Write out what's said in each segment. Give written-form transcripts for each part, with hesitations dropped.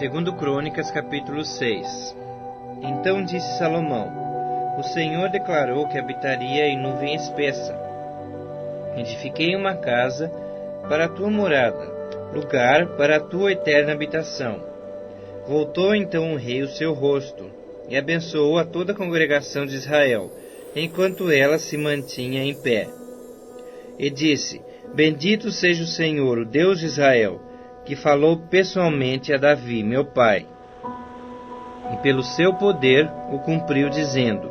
Segundo Crônicas, capítulo 6. Então disse Salomão: O Senhor declarou que habitaria em nuvem espessa. Edifiquei uma casa para a tua morada, lugar para a tua eterna habitação. Voltou então o rei o seu rosto, e abençoou a toda a congregação de Israel, enquanto ela se mantinha em pé. E disse: Bendito seja o Senhor, o Deus de Israel, que falou pessoalmente a Davi, meu pai, e pelo seu poder o cumpriu, dizendo: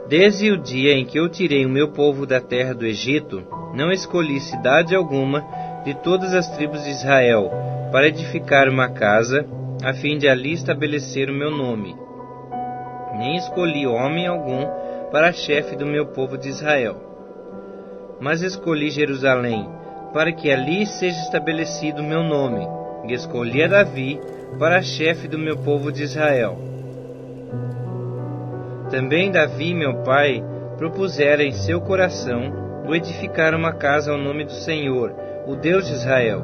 Desde o dia em que eu tirei o meu povo da terra do Egito, não escolhi cidade alguma de todas as tribos de Israel para edificar uma casa, a fim de ali estabelecer o meu nome. Nem escolhi homem algum para chefe do meu povo de Israel. Mas escolhi Jerusalém, para que ali seja estabelecido o meu nome, e escolhi a Davi para chefe do meu povo de Israel. Também Davi, meu pai, propusera em seu coração o edificar uma casa ao nome do Senhor, o Deus de Israel.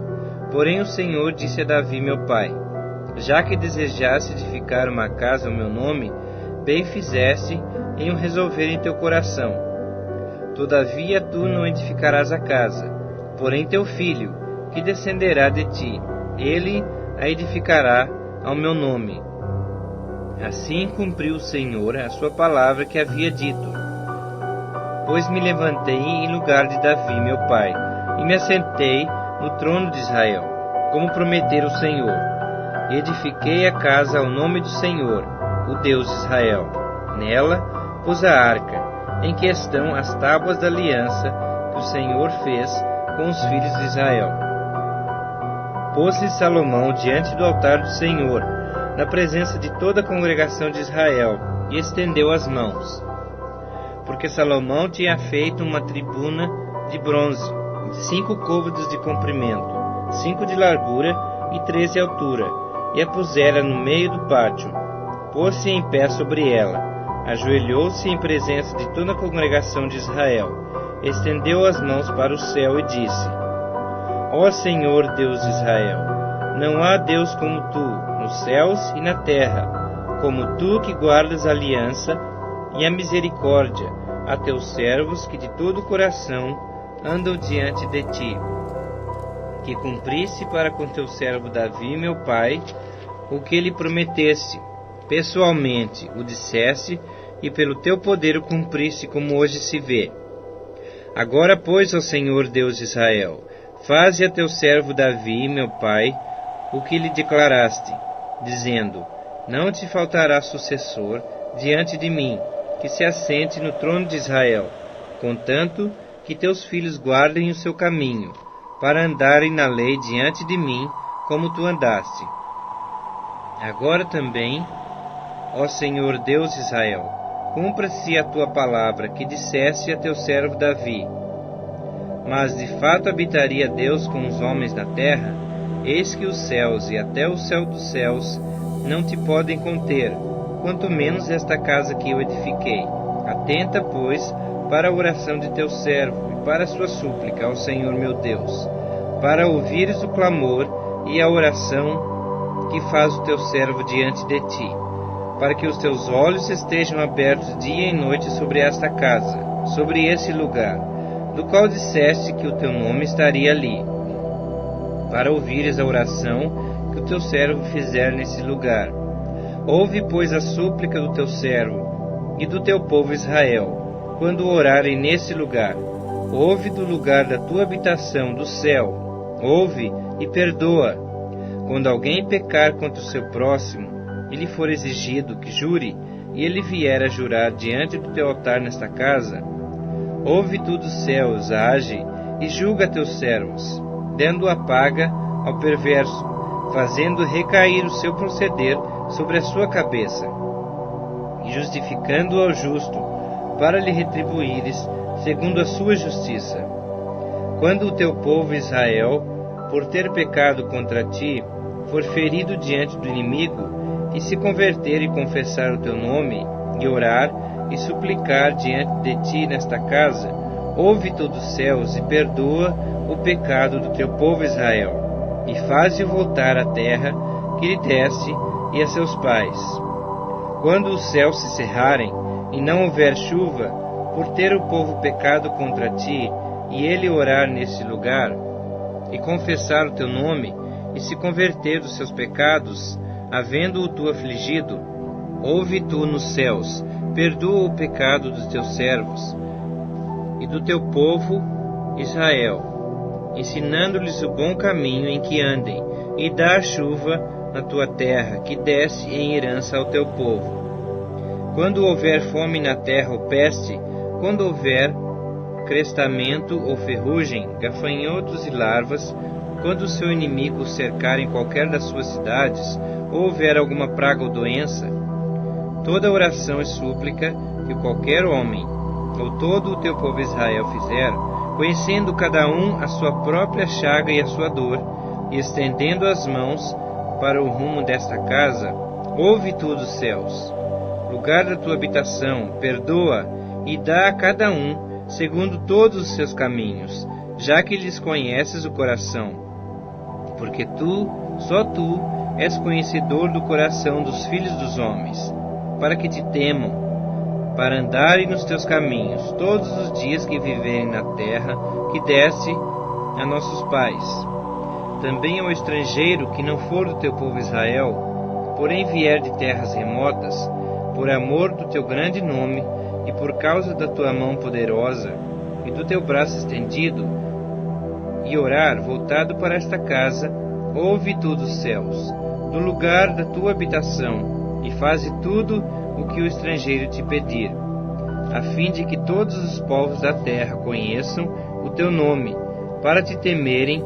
Porém o Senhor disse a Davi, meu pai: Já que desejasse edificar uma casa ao meu nome, bem fizeste em o resolver em teu coração. Todavia tu não edificarás a casa, porém teu filho, que descenderá de ti, ele a edificará ao meu nome. Assim cumpriu o Senhor a sua palavra que havia dito. Pois me levantei em lugar de Davi, meu pai, e me assentei no trono de Israel, como prometera o Senhor. E edifiquei a casa ao nome do Senhor, o Deus de Israel. Nela pus a arca, em que estão as tábuas da aliança que o Senhor fez com os filhos de Israel. Pôs-se Salomão diante do altar do Senhor, na presença de toda a congregação de Israel, e estendeu as mãos. Porque Salomão tinha feito uma tribuna de bronze, de 5 côvados de comprimento, 5 de largura e 3 de altura, e a pusera no meio do pátio. Pôs-se em pé sobre ela, ajoelhou-se em presença de toda a congregação de Israel, estendeu as mãos para o céu e disse: Ó Senhor Deus de Israel, não há Deus como tu, nos céus e na terra, como tu que guardas a aliança e a misericórdia a teus servos que de todo o coração andam diante de ti. Que cumprisse para com teu servo Davi, meu pai, o que lhe prometeste, pessoalmente o disseste, e pelo teu poder o cumpriste, como hoje se vê. Agora, pois, ó Senhor Deus de Israel, faze a teu servo Davi, meu pai, o que lhe declaraste, dizendo: Não te faltará sucessor diante de mim, que se assente no trono de Israel, contanto que teus filhos guardem o seu caminho, para andarem na lei diante de mim, como tu andaste. Agora também, ó Senhor Deus de Israel, cumpra-se a tua palavra que disseste a teu servo Davi. Mas de fato habitaria Deus com os homens na terra? Eis que os céus e até o céu dos céus não te podem conter, quanto menos esta casa que eu edifiquei. Atenta, pois, para a oração de teu servo e para a sua súplica ao Senhor meu Deus, para ouvires o clamor e a oração que faz o teu servo diante de ti, para que os teus olhos estejam abertos dia e noite sobre esta casa, sobre esse lugar, do qual disseste que o teu nome estaria ali, para ouvires a oração que o teu servo fizer nesse lugar. Ouve, pois, a súplica do teu servo e do teu povo Israel, quando orarem nesse lugar. Ouve do lugar da tua habitação, do céu. Ouve e perdoa. Quando alguém pecar contra o seu próximo, e lhe for exigido que jure, e ele vier a jurar diante do teu altar nesta casa, ouve tu dos céus, age e julga teus servos, dando a paga ao perverso, fazendo recair o seu proceder sobre a sua cabeça, e justificando ao justo, para lhe retribuires segundo a sua justiça. Quando o teu povo Israel, por ter pecado contra ti, for ferido diante do inimigo, e se converter e confessar o teu nome, e orar e suplicar diante de ti nesta casa, ouve tu dos céus e perdoa o pecado do teu povo Israel, e faze-o voltar à terra que lhe deste e a seus pais. Quando os céus se cerrarem e não houver chuva, por ter o povo pecado contra ti, e ele orar nesse lugar, e confessar o teu nome, e se converter dos seus pecados, havendo-o tu afligido, ouve tu nos céus, perdoa o pecado dos teus servos e do teu povo Israel, ensinando-lhes o bom caminho em que andem, e dá a chuva na tua terra, que desce em herança ao teu povo. Quando houver fome na terra ou peste, quando houver crestamento ou ferrugem, gafanhotos e larvas, quando o seu inimigo o cercar em qualquer das suas cidades, ou houver alguma praga ou doença, toda oração e súplica que qualquer homem, ou todo o teu povo Israel fizer, conhecendo cada um a sua própria chaga e a sua dor, e estendendo as mãos para o rumo desta casa, ouve tu dos céus, lugar da tua habitação, perdoa e dá a cada um segundo todos os seus caminhos, já que lhes conheces o coração. Porque tu, só tu, és conhecedor do coração dos filhos dos homens, para que te temam, para andarem nos teus caminhos todos os dias que viverem na terra que deste a nossos pais. Também ao estrangeiro que não for do teu povo Israel, porém vier de terras remotas, por amor do teu grande nome e por causa da tua mão poderosa e do teu braço estendido, e orar voltado para esta casa, ouve tu dos céus, do lugar da tua habitação, e faze tudo o que o estrangeiro te pedir, a fim de que todos os povos da terra conheçam o teu nome, para te temerem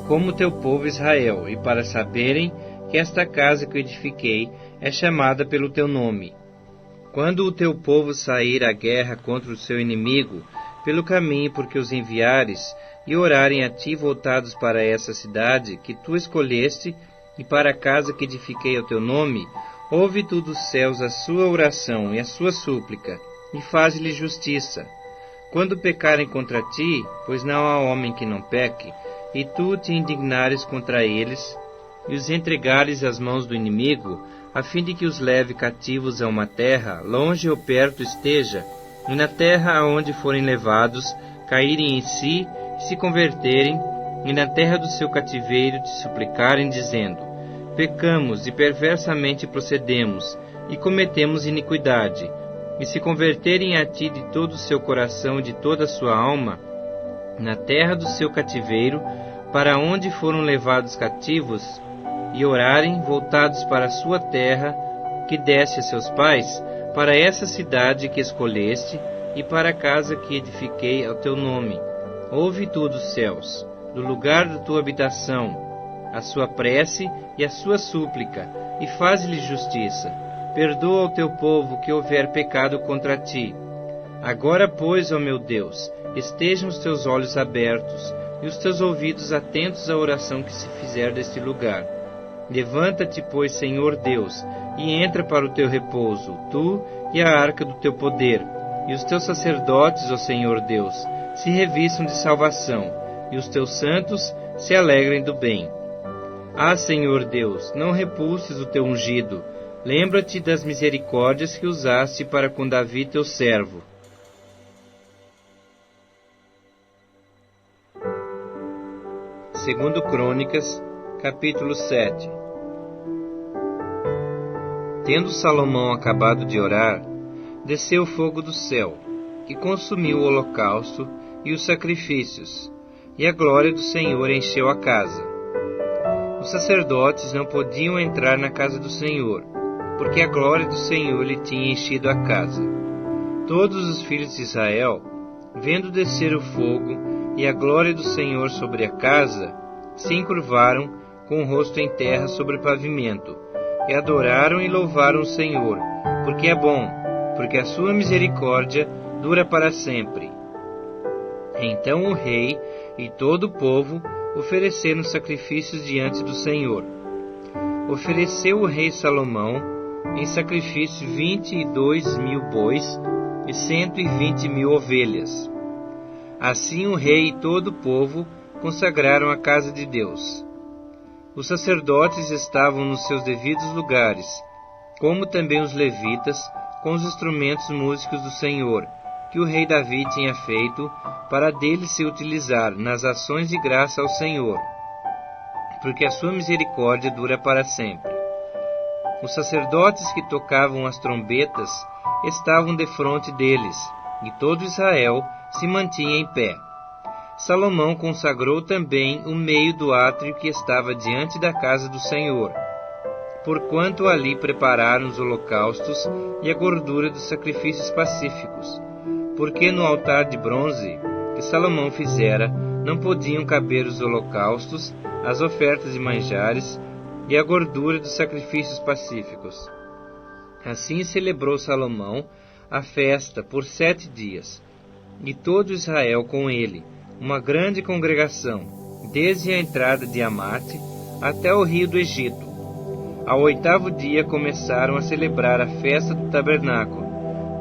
como o teu povo Israel, e para saberem que esta casa que eu edifiquei é chamada pelo teu nome. Quando o teu povo sair à guerra contra o seu inimigo, pelo caminho por que os enviares, e orarem a ti voltados para essa cidade que tu escolheste, e para a casa que edifiquei ao teu nome, ouve tu dos céus a sua oração e a sua súplica, e faze-lhe justiça. Quando pecarem contra ti, pois não há homem que não peque, e tu te indignares contra eles, e os entregares às mãos do inimigo, a fim de que os leve cativos a uma terra, longe ou perto esteja, e na terra aonde forem levados, caírem em si, e se converterem, e na terra do seu cativeiro te suplicarem, dizendo: pecamos e perversamente procedemos, e cometemos iniquidade, e se converterem a ti de todo o seu coração e de toda a sua alma, na terra do seu cativeiro, para onde foram levados cativos, e orarem voltados para a sua terra, que deste a seus pais, para essa cidade que escolheste, e para a casa que edifiquei ao teu nome, ouve tu dos céus, do lugar da tua habitação, a sua prece e a sua súplica, e faze-lhe justiça. Perdoa ao teu povo que houver pecado contra ti. Agora, pois, ó meu Deus, estejam os teus olhos abertos, e os teus ouvidos atentos à oração que se fizer deste lugar. Levanta-te, pois, Senhor Deus, e entra para o teu repouso, tu e a arca do teu poder, e os teus sacerdotes, ó Senhor Deus, se revistam de salvação, e os teus santos se alegrem do bem. Ah, Senhor Deus, não repulses o teu ungido, lembra-te das misericórdias que usaste para com Davi teu servo. Segundo Crônicas, capítulo 7. Tendo Salomão acabado de orar, desceu fogo do céu, que consumiu o holocausto e os sacrifícios, e a glória do Senhor encheu a casa. Os sacerdotes não podiam entrar na casa do Senhor, porque a glória do Senhor lhe tinha enchido a casa. Todos os filhos de Israel, vendo descer o fogo e a glória do Senhor sobre a casa, se encurvaram com o rosto em terra sobre o pavimento, e adoraram e louvaram o Senhor, porque é bom, porque a sua misericórdia dura para sempre. Então o rei e todo o povo ofereceram sacrifícios diante do Senhor. Ofereceu o rei Salomão em sacrifício 22.000 bois e 120.000 ovelhas. Assim o rei e todo o povo consagraram a casa de Deus. Os sacerdotes estavam nos seus devidos lugares, como também os levitas, com os instrumentos músicos do Senhor, que o rei Davi tinha feito, para dele se utilizar nas ações de graça ao Senhor, porque a sua misericórdia dura para sempre. Os sacerdotes que tocavam as trombetas estavam defronte deles, e todo Israel se mantinha em pé. Salomão consagrou também o meio do átrio que estava diante da casa do Senhor, porquanto ali prepararam os holocaustos e a gordura dos sacrifícios pacíficos, porque no altar de bronze que Salomão fizera não podiam caber os holocaustos, as ofertas de manjares e a gordura dos sacrifícios pacíficos. Assim celebrou Salomão a festa por 7 dias, e todo Israel com ele, uma grande congregação, desde a entrada de Amate até o rio do Egito. Ao 8º dia começaram a celebrar a festa do tabernáculo,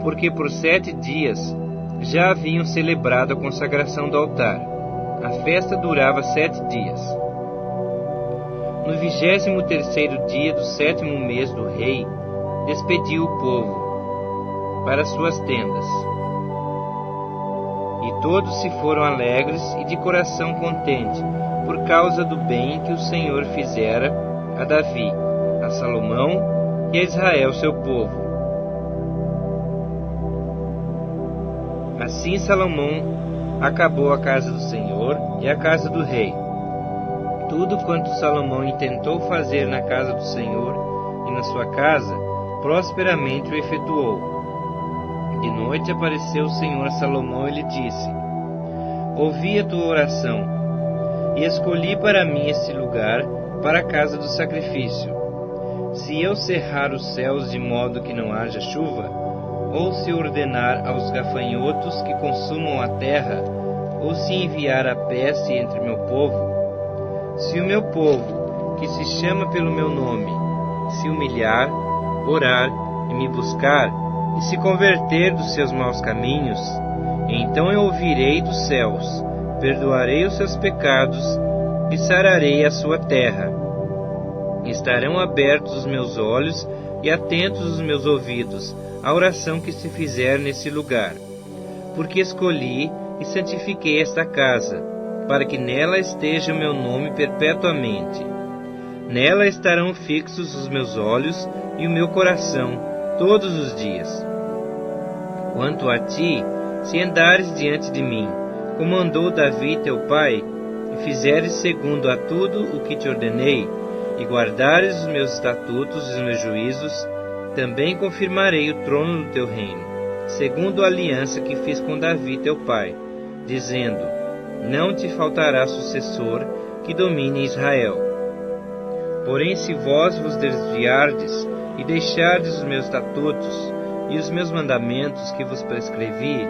porque por 7 dias já haviam celebrado a consagração do altar. A festa durava 7 dias. No 23º dia do 7º mês do rei, despediu o povo para suas tendas. E todos se foram alegres e de coração contente, por causa do bem que o Senhor fizera a Davi, a Salomão e a Israel seu povo. Assim Salomão acabou a casa do Senhor e a casa do rei. Tudo quanto Salomão intentou fazer na casa do Senhor e na sua casa, prosperamente o efetuou. De noite apareceu o Senhor a Salomão e lhe disse: Ouvi a tua oração, e escolhi para mim este lugar para a casa do sacrifício. Se eu cerrar os céus de modo que não haja chuva, ou se ordenar aos gafanhotos que consumam a terra, ou se enviar a peste entre meu povo, se o meu povo, que se chama pelo meu nome, se humilhar, orar e me buscar, e se converter dos seus maus caminhos, então eu ouvirei dos céus, perdoarei os seus pecados e sararei a sua terra. Estarão abertos os meus olhos e atentos os meus ouvidos à oração que se fizer nesse lugar, porque escolhi e santifiquei esta casa, para que nela esteja o meu nome perpetuamente. Nela estarão fixos os meus olhos e o meu coração todos os dias. Quanto a ti, se andares diante de mim, como andou Davi teu pai, e fizeres segundo a tudo o que te ordenei, e guardares os meus estatutos e os meus juízos, também confirmarei o trono do teu reino, segundo a aliança que fiz com Davi teu pai, dizendo: Não te faltará sucessor que domine Israel. Porém, se vós vos desviardes e deixardes os meus estatutos e os meus mandamentos que vos prescrevi,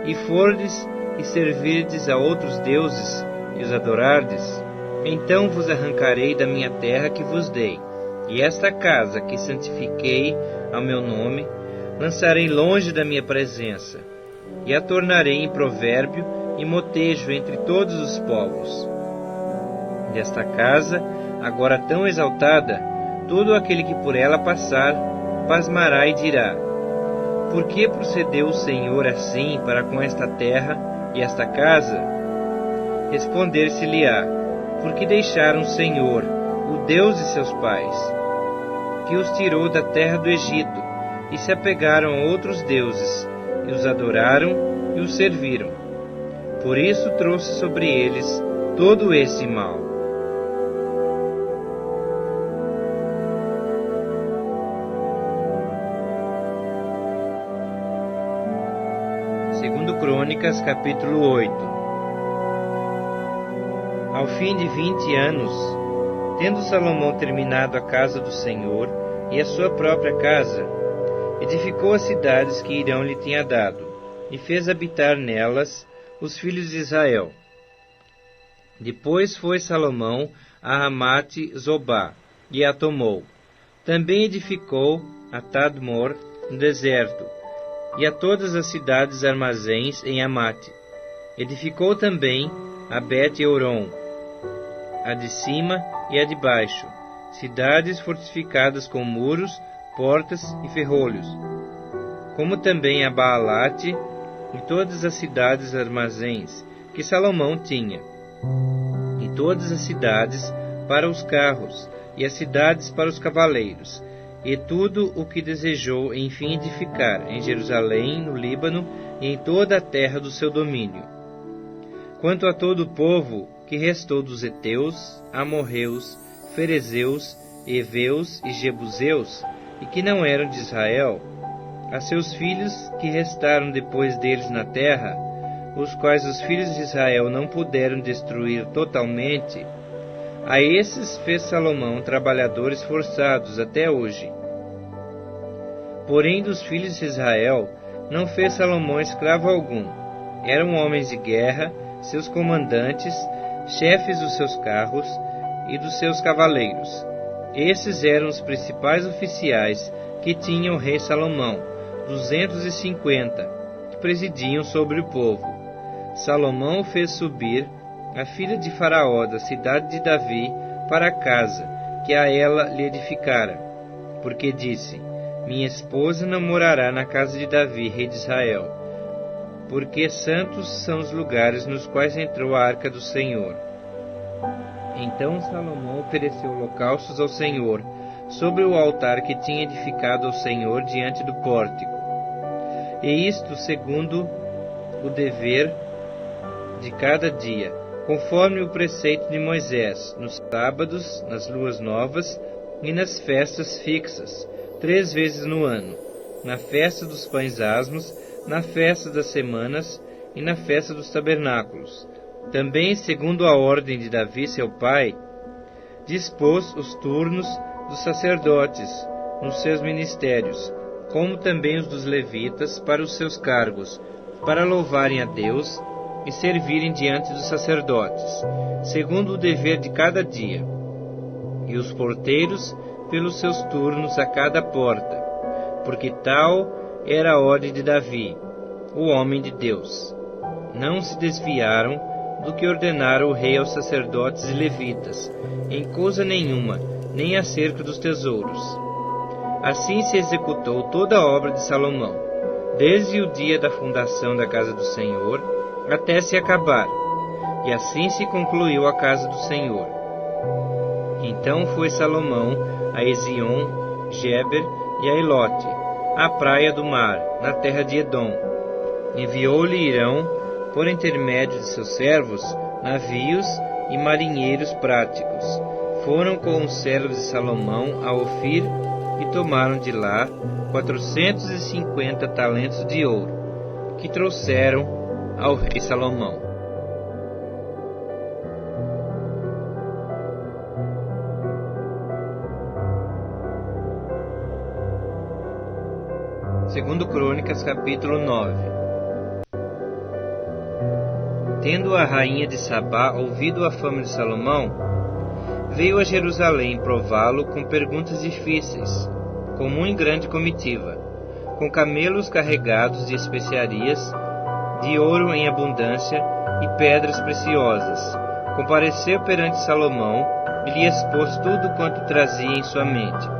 e fordes e servirdes a outros deuses e os adorardes, então vos arrancarei da minha terra que vos dei, e esta casa que santifiquei ao meu nome, lançarei longe da minha presença, e a tornarei em provérbio e motejo entre todos os povos. Desta casa, agora tão exaltada, todo aquele que por ela passar, pasmará e dirá: Por que procedeu o Senhor assim para com esta terra e esta casa? Responder-se-lhe-á: Porque deixaram o Senhor, o Deus de seus pais, que os tirou da terra do Egito, e se apegaram a outros deuses, e os adoraram e os serviram. Por isso trouxe sobre eles todo esse mal. Segundo Crônicas, capítulo 8. Ao fim de 20 anos, tendo Salomão terminado a casa do Senhor e a sua própria casa, edificou as cidades que Irão lhe tinha dado, e fez habitar nelas os filhos de Israel. Depois foi Salomão a Ramate-Zobá, e a tomou. Também edificou a Tadmor, no deserto, e a todas as cidades armazéns em Amate. Edificou também a Bet-Euron, a de cima e a de baixo, cidades fortificadas com muros, portas e ferrolhos, como também a Baalate e todas as cidades armazéns que Salomão tinha, e todas as cidades para os carros, e as cidades para os cavaleiros, e tudo o que desejou enfim edificar em Jerusalém, no Líbano e em toda a terra do seu domínio. Quanto a todo o povo que restou dos heteus, amorreus, ferezeus, heveus e jebuseus, e que não eram de Israel, a seus filhos que restaram depois deles na terra, os quais os filhos de Israel não puderam destruir totalmente, a esses fez Salomão trabalhadores forçados até hoje. Porém, dos filhos de Israel não fez Salomão escravo algum. Eram homens de guerra, seus comandantes, chefes dos seus carros e dos seus cavaleiros. Esses eram os principais oficiais que tinha o rei Salomão, 250, que presidiam sobre o povo. Salomão fez subir a filha de Faraó da cidade de Davi para a casa que a ela lhe edificara, porque disse: minha esposa não morará na casa de Davi, rei de Israel, porque santos são os lugares nos quais entrou a arca do Senhor. Então Salomão ofereceu holocaustos ao Senhor sobre o altar que tinha edificado ao Senhor diante do pórtico, e isto segundo o dever de cada dia, conforme o preceito de Moisés, nos sábados, nas luas novas e nas festas fixas, 3 vezes no ano, na festa dos pães asmos, na festa das semanas e na festa dos tabernáculos. Também, segundo a ordem de Davi, seu pai, dispôs os turnos dos sacerdotes nos seus ministérios, como também os dos levitas para os seus cargos, para louvarem a Deus e servirem diante dos sacerdotes, segundo o dever de cada dia, e os porteiros pelos seus turnos a cada porta, porque tal era a ordem de Davi, o homem de Deus. Não se desviaram do que ordenara o rei aos sacerdotes e levitas, em coisa nenhuma, nem acerca dos tesouros. Assim se executou toda a obra de Salomão, desde o dia da fundação da casa do Senhor até se acabar, e assim se concluiu a casa do Senhor. Então foi Salomão a Ezion, Geber e a Elote, à praia do mar, na terra de Edom. Enviou-lhe Irão, por intermédio de seus servos, navios e marinheiros práticos. Foram com os servos de Salomão a Ofir e tomaram de lá 450 talentos de ouro, que trouxeram ao rei Salomão. Segundo Crônicas, capítulo 9. Tendo a rainha de Sabá ouvido a fama de Salomão, veio a Jerusalém prová-lo com perguntas difíceis, com muito grande comitiva, com camelos carregados de especiarias, de ouro em abundância e pedras preciosas. Compareceu perante Salomão e lhe expôs tudo quanto trazia em sua mente.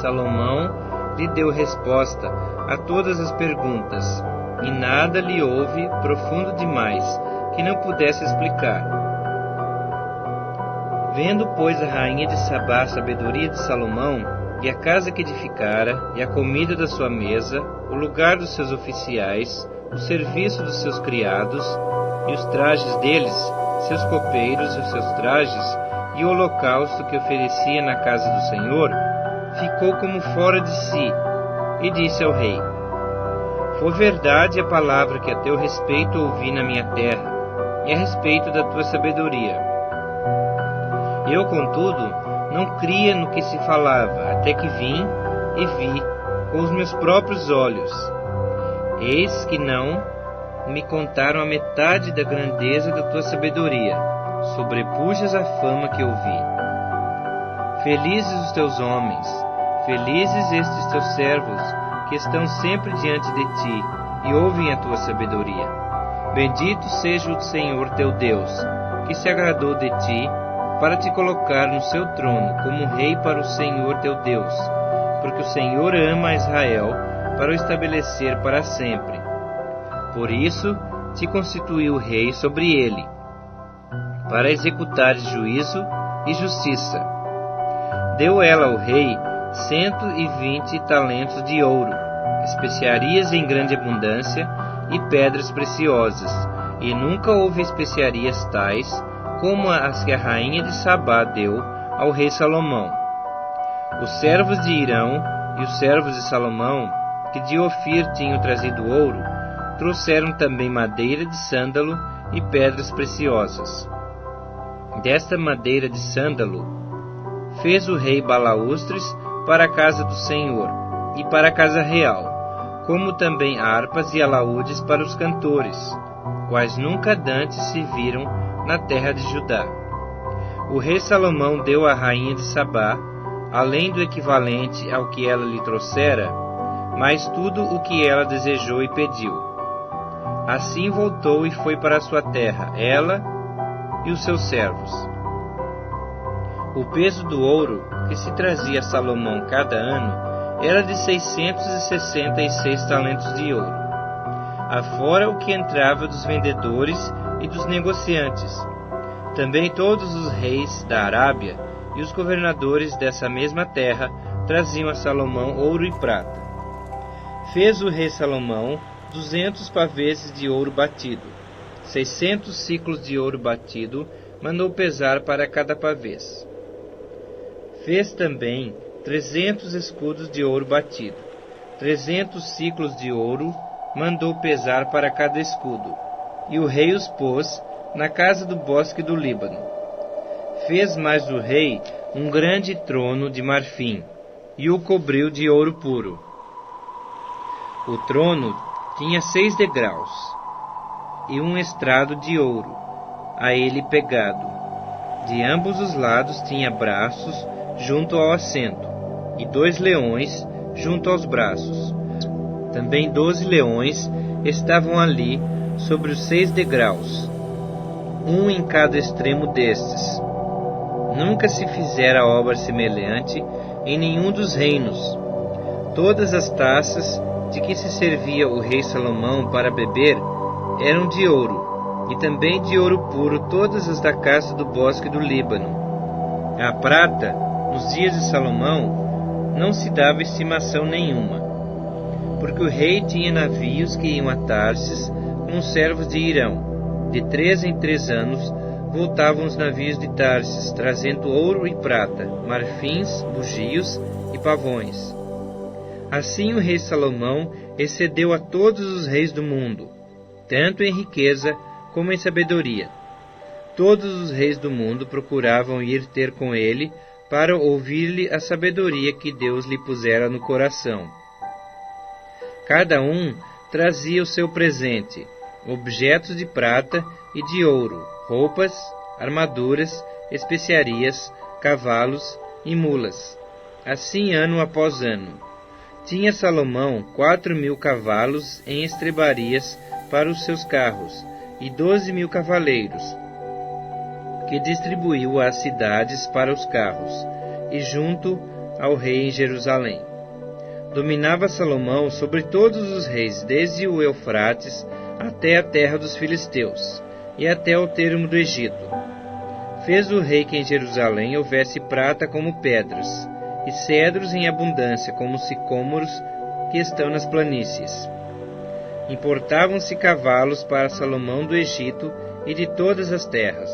Salomão lhe deu resposta a todas as perguntas, e nada lhe houve profundo demais que não pudesse explicar. Vendo, pois, a rainha de Sabá a sabedoria de Salomão, e a casa que edificara, e a comida da sua mesa, o lugar dos seus oficiais, o serviço dos seus criados, e os trajes deles, seus copeiros e os seus trajes, e o holocausto que oferecia na casa do Senhor, ficou como fora de si, e disse ao rei: foi verdade a palavra que a teu respeito ouvi na minha terra, e a respeito da tua sabedoria. Eu, contudo, não cria no que se falava, até que vim e vi com os meus próprios olhos. Eis que não me contaram a metade da grandeza da tua sabedoria, sobrepujas a fama que ouvi. Felizes os teus homens, felizes estes teus servos, que estão sempre diante de ti e ouvem a tua sabedoria. Bendito seja o Senhor teu Deus, que se agradou de ti, para te colocar no seu trono como rei para o Senhor teu Deus, porque o Senhor ama Israel, para o estabelecer para sempre. Por isso te constituiu rei sobre ele, para executar juízo e justiça. Deu ela ao rei 120 talentos de ouro, especiarias em grande abundância e pedras preciosas, e nunca houve especiarias tais como as que a rainha de Sabá deu ao rei Salomão. Os servos de Hirão e os servos de Salomão, que de Ofir tinham trazido ouro, trouxeram também madeira de sândalo e pedras preciosas. Desta madeira de sândalo fez o rei balaústres para a casa do Senhor e para a casa real, como também harpas e alaúdes para os cantores, quais nunca dantes se viram na terra de Judá. O rei Salomão deu à rainha de Sabá, além do equivalente ao que ela lhe trouxera, mais tudo o que ela desejou e pediu. Assim voltou e foi para a sua terra, ela e os seus servos. O peso do ouro que se trazia a Salomão cada ano era de 666 talentos de ouro, afora o que entrava dos vendedores e dos negociantes. Também todos os reis da Arábia e os governadores dessa mesma terra traziam a Salomão ouro e prata. Fez o rei Salomão 200 paveses de ouro batido, 600 siclos de ouro batido mandou pesar para cada pavês. Fez também 300 escudos de ouro batido, 300 siclos de ouro mandou pesar para cada escudo, e o rei os pôs na casa do bosque do Líbano. Fez mais o rei um grande trono de marfim, e o cobriu de ouro puro. O trono tinha 6 degraus, e um estrado de ouro, a ele pegado. De ambos os lados tinha braços junto ao assento, e 2 leões junto aos braços. Também 12 leões estavam ali sobre os 6 degraus, um em cada extremo destes. Nunca se fizera obra semelhante em nenhum dos reinos. Todas as taças de que se servia o rei Salomão para beber eram de ouro, e também de ouro puro todas as da casa do bosque do Líbano. A prata, nos dias de Salomão, não se dava estimação nenhuma, porque o rei tinha navios que iam a Tarsis com os servos de Hirão. De 3 em 3 anos voltavam os navios de Tarsis, trazendo ouro e prata, marfins, bugios e pavões. Assim o rei Salomão excedeu a todos os reis do mundo, tanto em riqueza como em sabedoria. Todos os reis do mundo procuravam ir ter com ele para ouvir-lhe a sabedoria que Deus lhe pusera no coração. Cada um trazia o seu presente, objetos de prata e de ouro, roupas, armaduras, especiarias, cavalos e mulas. Assim ano após ano. Tinha Salomão 4.000 cavalos em estrebarias para os seus carros, e 12.000 cavaleiros, que distribuiu às cidades para os carros, e junto ao rei em Jerusalém. Dominava Salomão sobre todos os reis, desde o Eufrates até a terra dos filisteus, e até ao termo do Egito. Fez o rei que em Jerusalém houvesse prata como pedras, e cedros em abundância como sicômoros que estão nas planícies. Importavam-se cavalos para Salomão do Egito e de todas as terras.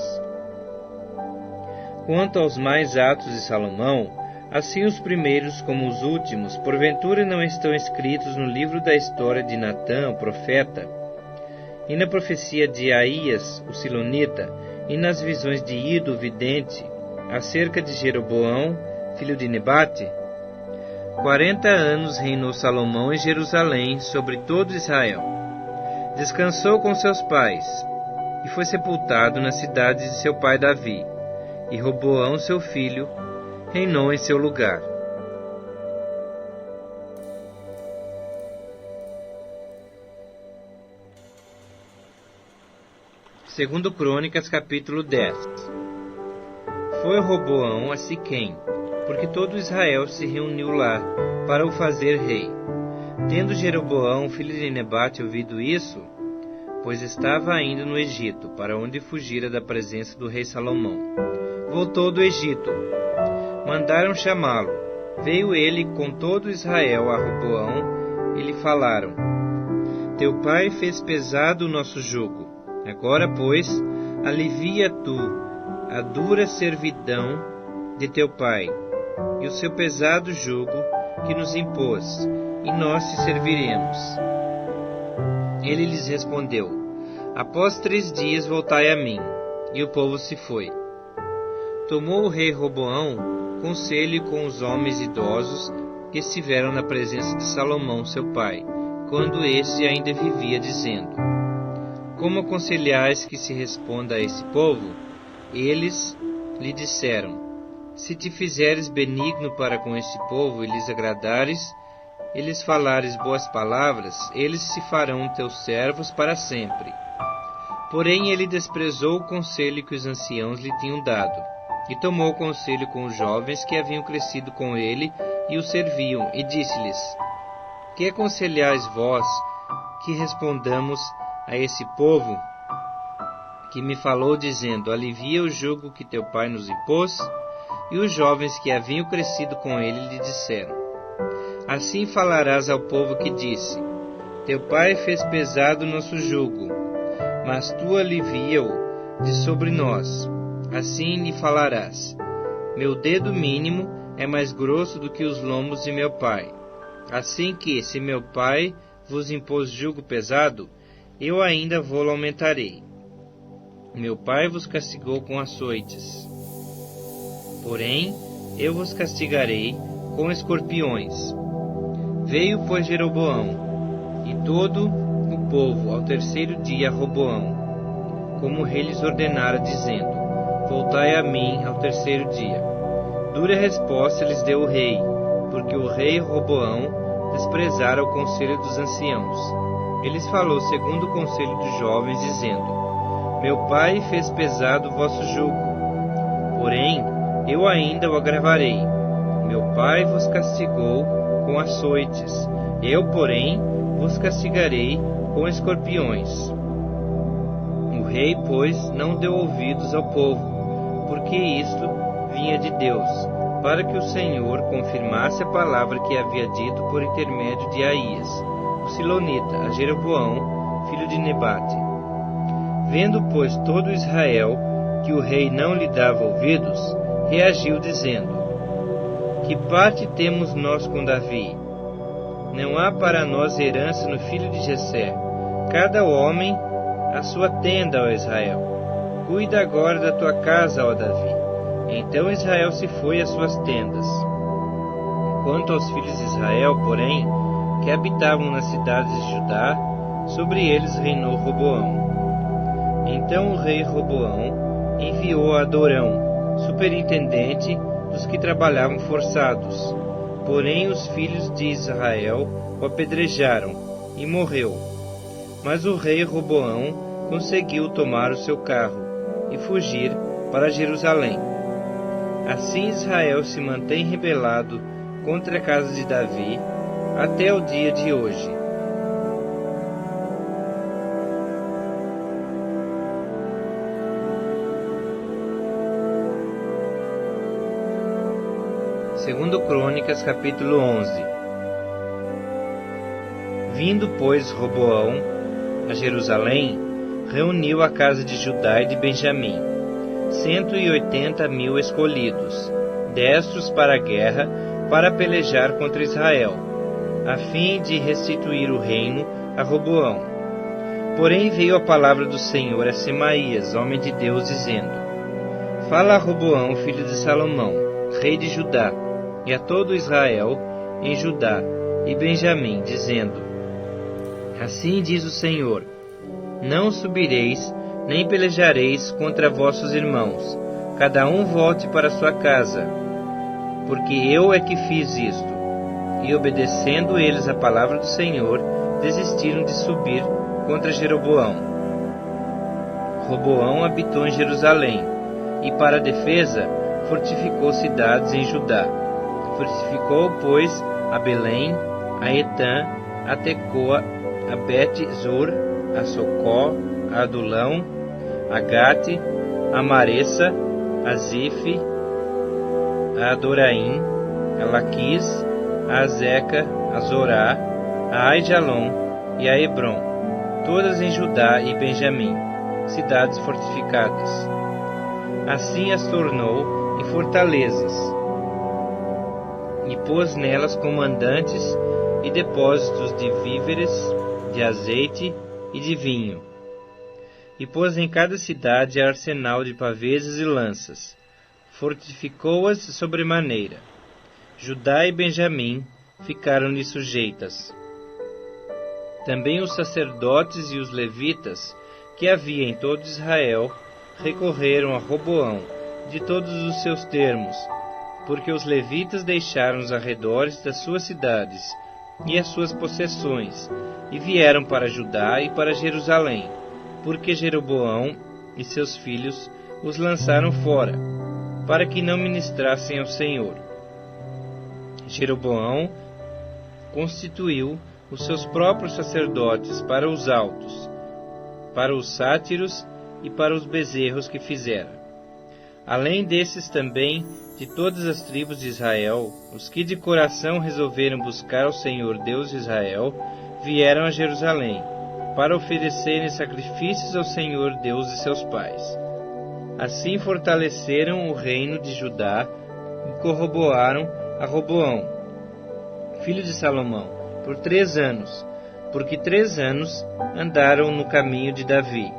Quanto aos mais atos de Salomão, assim os primeiros como os últimos, porventura não estão escritos no livro da história de Natã, o profeta, e na profecia de Aías, o silonita, e nas visões de Ido, o vidente, acerca de Jeroboão, filho de Nebate? 40 anos reinou Salomão em Jerusalém sobre todo Israel. Descansou com seus pais, e foi sepultado na cidade de seu pai Davi, e Roboão, seu filho, reinou em seu lugar. Segundo Crônicas, capítulo 10. Foi Roboão a Siquém, porque todo Israel se reuniu lá para o fazer rei. Tendo Jeroboão, filho de Nebate, ouvido isso, pois estava ainda no Egito, para onde fugira da presença do rei Salomão, voltou do Egito. Mandaram chamá-lo. Veio ele com todo Israel a Roboão, e lhe falaram: Teu pai fez pesado o nosso jugo. Agora, pois, alivia tu a dura servidão de teu pai, e o seu pesado jugo que nos impôs, e nós te serviremos. Ele lhes respondeu: Após 3 dias voltai a mim. E o povo se foi. Tomou o rei Roboão conselho com os homens idosos que estiveram na presença de Salomão, seu pai, quando este ainda vivia, dizendo: Como aconselhais que se responda a esse povo? Eles lhe disseram: Se te fizeres benigno para com este povo e lhes agradares, e lhes falares boas palavras, eles se farão teus servos para sempre. Porém ele desprezou o conselho que os anciãos lhe tinham dado, e tomou conselho com os jovens que haviam crescido com ele e o serviam, e disse-lhes: Que aconselhais vós que respondamos a esse povo que me falou, dizendo: Alivia o jugo que teu pai nos impôs? E os jovens que haviam crescido com ele lhe disseram: Assim falarás ao povo que disse: Teu pai fez pesado o nosso jugo, mas tu alivia-o de sobre nós. Assim lhe falarás: Meu dedo mínimo é mais grosso do que os lombos de meu pai. Assim que, se meu pai vos impôs jugo pesado, eu ainda vô-lo aumentarei. Meu pai vos castigou com açoites. Porém, eu vos castigarei com escorpiões. Veio, pois, Jeroboão e todo o povo ao 3º dia a Roboão, como o rei lhes ordenara, dizendo: Voltai a mim ao 3º dia. Dura resposta lhes deu o rei, porque o rei Roboão desprezara o conselho dos anciãos. Eles falou segundo o conselho dos jovens, dizendo: Meu pai fez pesado o vosso jugo, porém eu ainda o agravarei. Meu pai vos castigou com açoites, eu, porém, vos castigarei com escorpiões. O rei, pois, não deu ouvidos ao povo, porque isto vinha de Deus, para que o Senhor confirmasse a palavra que havia dito por intermédio de Aías, o silonita, a Jeroboão, filho de Nebate. Vendo, pois, todo Israel que o rei não lhe dava ouvidos, reagiu, dizendo: Que parte temos nós com Davi? Não há para nós herança no filho de Jessé. Cada homem a sua tenda, ó Israel. Cuida agora da tua casa, ó Davi. Então Israel se foi às suas tendas. Quanto aos filhos de Israel, porém, que habitavam nas cidades de Judá, sobre eles reinou Roboão. Então o rei Roboão enviou a Adorão, superintendente dos que trabalhavam forçados. Porém os filhos de Israel o apedrejaram, e morreu. Mas o rei Roboão conseguiu tomar o seu carro e fugir para Jerusalém. Assim Israel se mantém rebelado contra a casa de Davi até o dia de hoje. Segundo Crônicas, capítulo 11. Vindo, pois, Roboão a Jerusalém, reuniu a casa de Judá e de Benjamim, 180.000 escolhidos, destros para a guerra, para pelejar contra Israel, a fim de restituir o reino a Roboão. Porém veio a palavra do Senhor a Semaías, homem de Deus, dizendo: Fala a Roboão, filho de Salomão, rei de Judá, e a todo Israel em Judá e Benjamim, dizendo: Assim diz o Senhor: Não subireis, nem pelejareis contra vossos irmãos, cada um volte para sua casa, porque eu é que fiz isto. E obedecendo eles a palavra do Senhor, desistiram de subir contra Jeroboão. Roboão habitou em Jerusalém, e para a defesa fortificou cidades em Judá. Fortificou, pois, a Belém, a Etã, a Tecoa, a Bet-zur, a Socó, a Adulão, a Gate, a Maressa, a Zife, a Adoraim, a Laquis, a Azeca, a Zorá, a Aijalon e a Hebron, todas em Judá e Benjamim, cidades fortificadas. Assim as tornou em fortalezas, e pôs nelas comandantes e depósitos de víveres, de azeite e de vinho. E pôs em cada cidade arsenal de paveses e lanças. Fortificou-as sobremaneira. Judá e Benjamim ficaram-lhe sujeitas. Também os sacerdotes e os levitas, que havia em todo Israel, recorreram a Roboão de todos os seus termos, porque os levitas deixaram os arredores das suas cidades e as suas possessões, e vieram para Judá e para Jerusalém, porque Jeroboão e seus filhos os lançaram fora, para que não ministrassem ao Senhor. Jeroboão constituiu os seus próprios sacerdotes para os altos, para os sátiros e para os bezerros que fizera. Além desses também, de todas as tribos de Israel, os que de coração resolveram buscar o Senhor Deus de Israel, vieram a Jerusalém, para oferecerem sacrifícios ao Senhor Deus de seus pais. Assim fortaleceram o reino de Judá e corroboraram a Roboão, filho de Salomão, por 3 anos, porque 3 anos andaram no caminho de Davi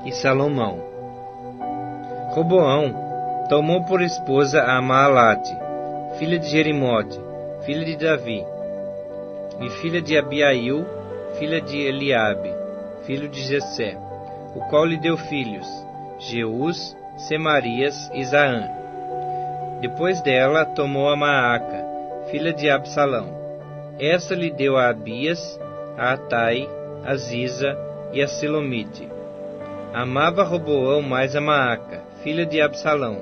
e Salomão. Roboão tomou por esposa a Maalate, filha de Jerimote, filha de Davi, e filha de Abiail, filha de Eliabe, filho de Jessé, o qual lhe deu filhos, Jeús, Semarias e Zaã. Depois dela tomou a Maaca, filha de Absalão. Esta lhe deu a Abias, a Atai, a Ziza e a Selomite. Amava Roboão mais a Maaca, filha de Absalão,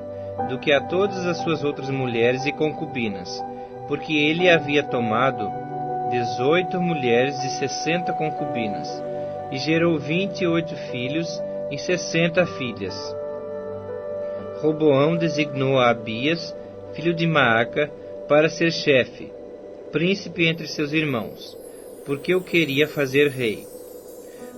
do que a todas as suas outras mulheres e concubinas, porque ele havia tomado 18 mulheres e 60 concubinas, e gerou 28 filhos e 60 filhas. Roboão designou a Abias, filho de Maaca, para ser chefe, príncipe entre seus irmãos, porque o queria fazer rei.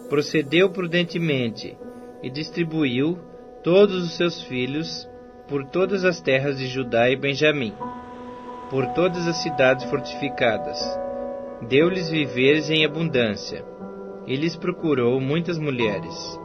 Procedeu prudentemente e distribuiu todos os seus filhos por todas as terras de Judá e Benjamim, por todas as cidades fortificadas. Deu-lhes víveres em abundância, e lhes procurou muitas mulheres.